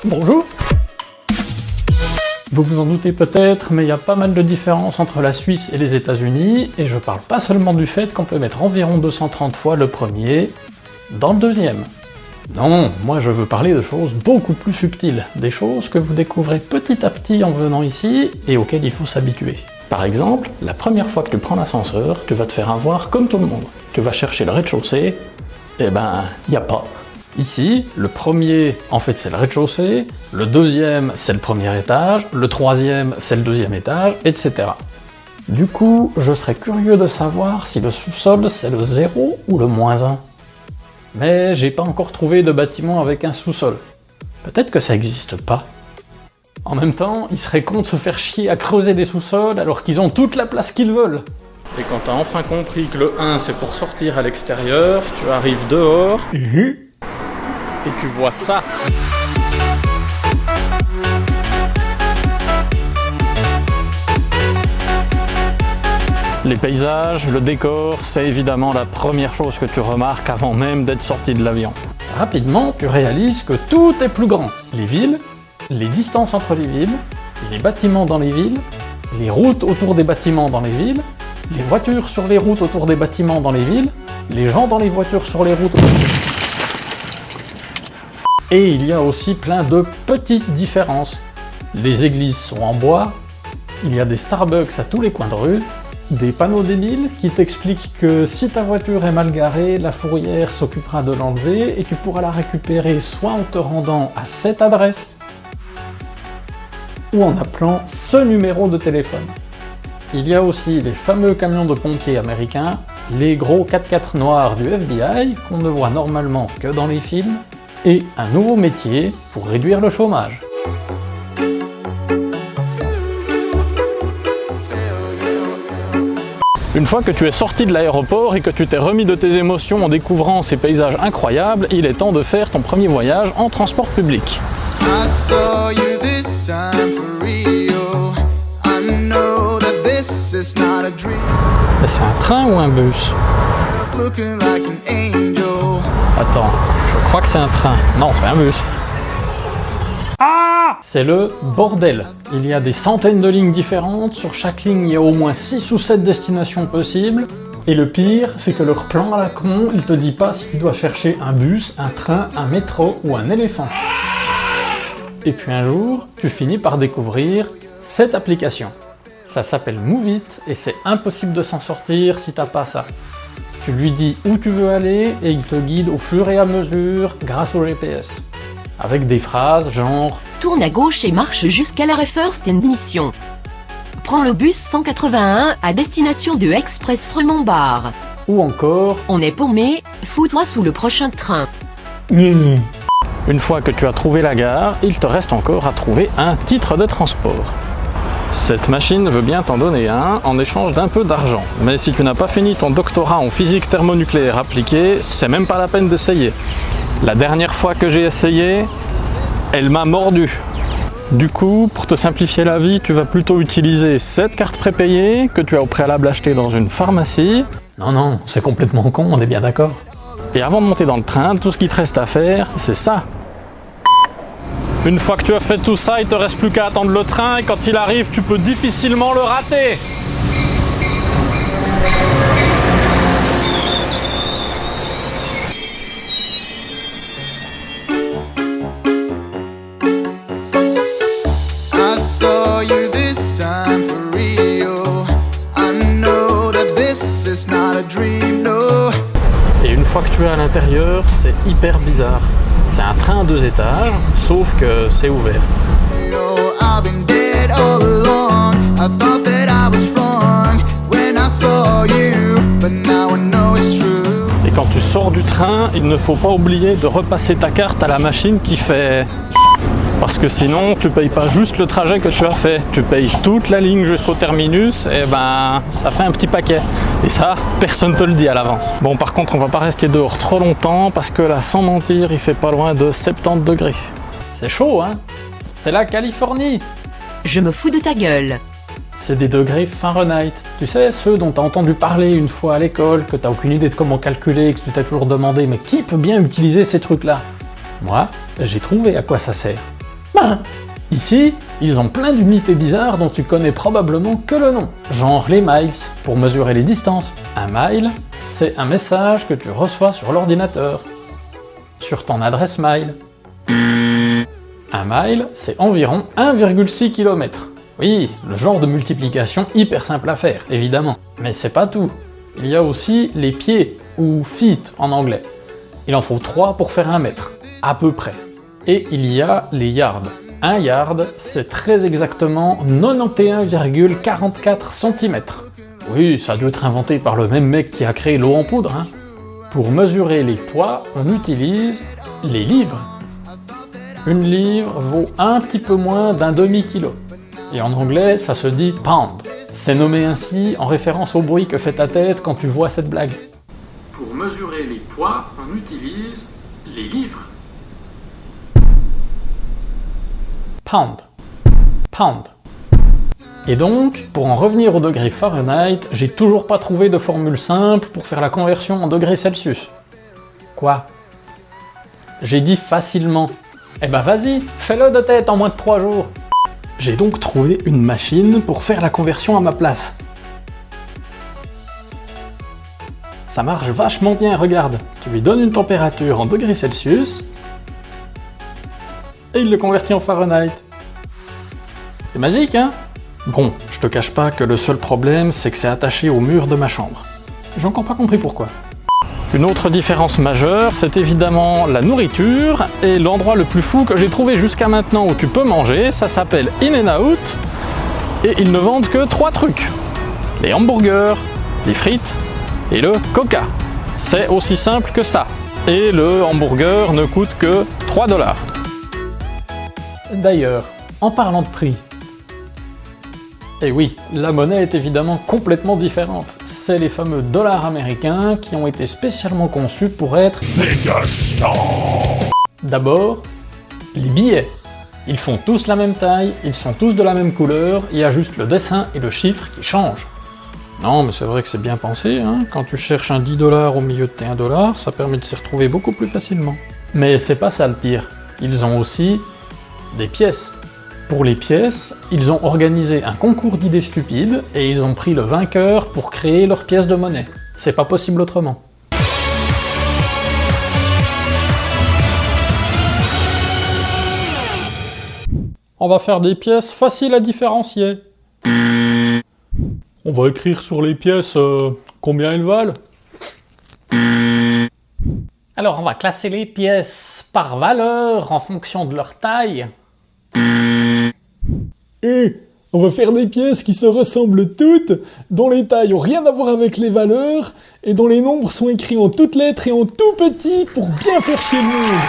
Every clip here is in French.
Bonjour. Vous vous en doutez peut-être, mais il y a pas mal de différences entre la Suisse et les États-Unis, et je parle pas seulement du fait qu'on peut mettre environ 230 fois le premier dans le deuxième. Non, moi je veux parler de choses beaucoup plus subtiles, des choses que vous découvrez petit à petit en venant ici et auxquelles il faut s'habituer. Par exemple, la première fois que tu prends l'ascenseur, tu vas te faire avoir comme tout le monde. Tu vas chercher le rez-de-chaussée, et ben, y a pas. Ici, le premier, en fait, c'est le rez-de-chaussée, le deuxième, c'est le premier étage, le troisième, c'est le deuxième étage, etc. Du coup, je serais curieux de savoir si le sous-sol, c'est le 0 ou le -1. Mais j'ai pas encore trouvé de bâtiment avec un sous-sol. Peut-être que ça existe pas. En même temps, ils seraient cons de se faire chier à creuser des sous-sols alors qu'ils ont toute la place qu'ils veulent. Et quand t'as enfin compris que le 1 c'est pour sortir à l'extérieur, tu arrives dehors et tu vois ça. Les paysages, le décor, c'est évidemment la première chose que tu remarques avant même d'être sorti de l'avion. Rapidement, tu réalises que tout est plus grand. Les villes, les distances entre les villes, les bâtiments dans les villes, les routes autour des bâtiments dans les villes, les voitures sur les routes autour des bâtiments dans les villes, les gens dans les voitures sur les routes. Et il y a aussi plein de petites différences. Les églises sont en bois, il y a des Starbucks à tous les coins de rue, des panneaux débiles qui t'expliquent que si ta voiture est mal garée, la fourrière s'occupera de l'enlever et tu pourras la récupérer soit en te rendant à cette adresse, ou en appelant ce numéro de téléphone. Il y a aussi les fameux camions de pompiers américains, les gros 4x4 noirs du FBI qu'on ne voit normalement que dans les films, et un nouveau métier pour réduire le chômage. Une fois que tu es sorti de l'aéroport et que tu t'es remis de tes émotions en découvrant ces paysages incroyables, il est temps de faire ton premier voyage en transport public. C'est un train ou un bus? Attends, je crois que c'est un train. Non, c'est un bus. Ah! C'est le bordel. Il y a des centaines de lignes différentes, sur chaque ligne il y a au moins 6 ou 7 destinations possibles, et le pire, c'est que leur plan à la con, il te dit pas si tu dois chercher un bus, un train, un métro ou un éléphant. Et puis un jour, tu finis par découvrir cette application. Ça s'appelle Move It, et c'est impossible de s'en sortir si t'as pas ça. Tu lui dis où tu veux aller, et il te guide au fur et à mesure grâce au GPS. Avec des phrases genre « Tourne à gauche et marche jusqu'à l'arrêt First and Mission. Prends le bus 181 à destination de Express Fremont-Bar. » ou encore « On est paumé, fous-toi sous le prochain train. » Une fois que tu as trouvé la gare, il te reste encore à trouver un titre de transport. Cette machine veut bien t'en donner un en échange d'un peu d'argent. Mais si tu n'as pas fini ton doctorat en physique thermonucléaire appliquée, c'est même pas la peine d'essayer. La dernière fois que j'ai essayé, elle m'a mordu. Du coup, pour te simplifier la vie, tu vas plutôt utiliser cette carte prépayée que tu as au préalable achetée dans une pharmacie. Non, c'est complètement con, on est bien d'accord. Et avant de monter dans le train, tout ce qui te reste à faire, c'est ça. Une fois que tu as fait tout ça, il te reste plus qu'à attendre le train et quand il arrive, tu peux difficilement le rater. Et une fois que tu es à l'intérieur, c'est hyper bizarre. C'est un train à 2 étages, sauf que c'est ouvert. Et quand tu sors du train, il ne faut pas oublier de repasser ta carte à la machine qui fait... Parce que sinon, tu payes pas juste le trajet que tu as fait, tu payes toute la ligne jusqu'au terminus, et ben ça fait un petit paquet. Et ça, personne te le dit à l'avance. Bon, par contre, on va pas rester dehors trop longtemps, parce que là, sans mentir, il fait pas loin de 70 degrés. C'est chaud, hein? C'est la Californie! Je me fous de ta gueule. C'est des degrés Fahrenheit. Tu sais, ceux dont t'as entendu parler une fois à l'école, que t'as aucune idée de comment calculer, que tu t'as toujours demandé, mais qui peut bien utiliser ces trucs-là? Moi, j'ai trouvé à quoi ça sert. Ici, ils ont plein d'unités bizarres dont tu connais probablement que le nom, genre les miles, pour mesurer les distances. Un mile, c'est un message que tu reçois sur l'ordinateur, sur ton adresse mail. Un mile, c'est environ 1,6 km. Oui, le genre de multiplication hyper simple à faire, évidemment. Mais c'est pas tout. Il y a aussi les pieds, ou feet en anglais. Il en faut 3 pour faire 1 mètre, à peu près. Et il y a les yards. Un yard, c'est très exactement 91,44 cm. Oui, ça a dû être inventé par le même mec qui a créé l'eau en poudre, hein. Pour mesurer les poids, on utilise les livres. Une livre vaut un petit peu moins d'un demi-kilo. Et en anglais, ça se dit pound. C'est nommé ainsi en référence au bruit que fait ta tête quand tu vois cette blague. Pour mesurer les poids, on utilise les livres. Pound. Pound. Et donc, pour en revenir au degré Fahrenheit, j'ai toujours pas trouvé de formule simple pour faire la conversion en degrés Celsius. Quoi? J'ai dit facilement. Eh ben vas-y, fais-le de tête en moins de 3 jours. J'ai donc trouvé une machine pour faire la conversion à ma place. Ça marche vachement bien, regarde. Tu lui donnes une température en degrés Celsius, et il le convertit en Fahrenheit. C'est magique, hein? Bon, je te cache pas que le seul problème, c'est que c'est attaché au mur de ma chambre. J'ai encore pas compris pourquoi. Une autre différence majeure, c'est évidemment la nourriture, et l'endroit le plus fou que j'ai trouvé jusqu'à maintenant où tu peux manger, ça s'appelle In-N-Out, et ils ne vendent que 3 trucs. Les hamburgers, les frites et le coca. C'est aussi simple que ça. Et le hamburger ne coûte que 3 $. D'ailleurs, en parlant de prix, eh oui, la monnaie est évidemment complètement différente. C'est les fameux dollars américains qui ont été spécialement conçus pour être dégueulassants. D'abord, les billets. Ils font tous la même taille, ils sont tous de la même couleur, il y a juste le dessin et le chiffre qui changent. Non, mais c'est vrai que c'est bien pensé, hein. Quand tu cherches un 10 $ au milieu de tes 1 $, ça permet de s'y retrouver beaucoup plus facilement. Mais c'est pas ça le pire. Ils ont aussi des pièces. Pour les pièces, ils ont organisé un concours d'idées stupides et ils ont pris le vainqueur pour créer leur pièce de monnaie. C'est pas possible autrement. On va faire des pièces faciles à différencier. On va écrire sur les pièces combien elles valent. Alors on va classer les pièces par valeur en fonction de leur taille. Et on va faire des pièces qui se ressemblent toutes, dont les tailles ont rien à voir avec les valeurs, et dont les nombres sont écrits en toutes lettres et en tout petit pour bien faire chier le monde.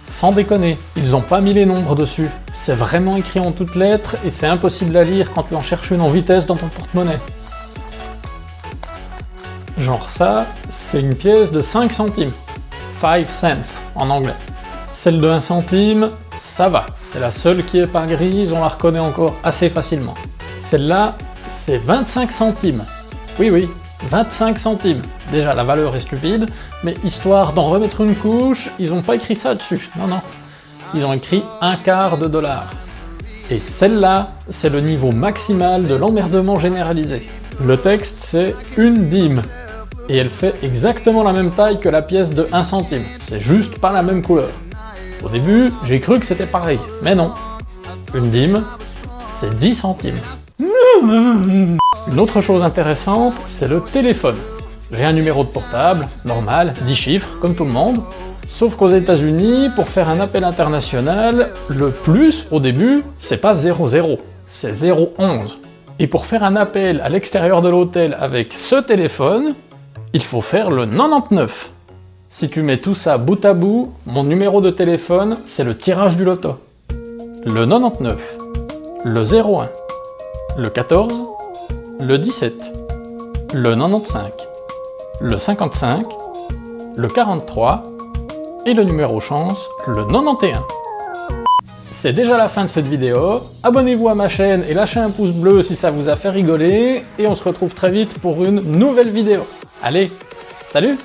Sans déconner, ils ont pas mis les nombres dessus. C'est vraiment écrit en toutes lettres et c'est impossible à lire quand tu en cherches une en vitesse dans ton porte-monnaie. Genre ça, c'est une pièce de 5 centimes. 5 cents en anglais. Celle de 1 centime, ça va. C'est la seule qui est pas grise, on la reconnaît encore assez facilement. Celle-là, c'est 25 centimes. Oui, 25 centimes. Déjà, la valeur est stupide, mais histoire d'en remettre une couche, ils ont pas écrit ça dessus. Non. Ils ont écrit $1/4. Et celle-là, c'est le niveau maximal de l'emmerdement généralisé. Le texte, c'est une dime. Et elle fait exactement la même taille que la pièce de 1 centime. C'est juste pas la même couleur. Au début, j'ai cru que c'était pareil, mais non. Une dime, c'est 10 centimes. Une autre chose intéressante, c'est le téléphone. J'ai un numéro de portable, normal, 10 chiffres, comme tout le monde. Sauf qu'aux États-Unis, pour faire un appel international, le plus, au début, c'est pas 00, c'est 011. Et pour faire un appel à l'extérieur de l'hôtel avec ce téléphone, il faut faire le 99. Si tu mets tout ça bout à bout, mon numéro de téléphone, c'est le tirage du loto. Le 99, le 01, le 14, le 17, le 95, le 55, le 43 et le numéro chance, le 91. C'est déjà la fin de cette vidéo, abonnez-vous à ma chaîne et lâchez un pouce bleu si ça vous a fait rigoler, et on se retrouve très vite pour une nouvelle vidéo. Allez, salut!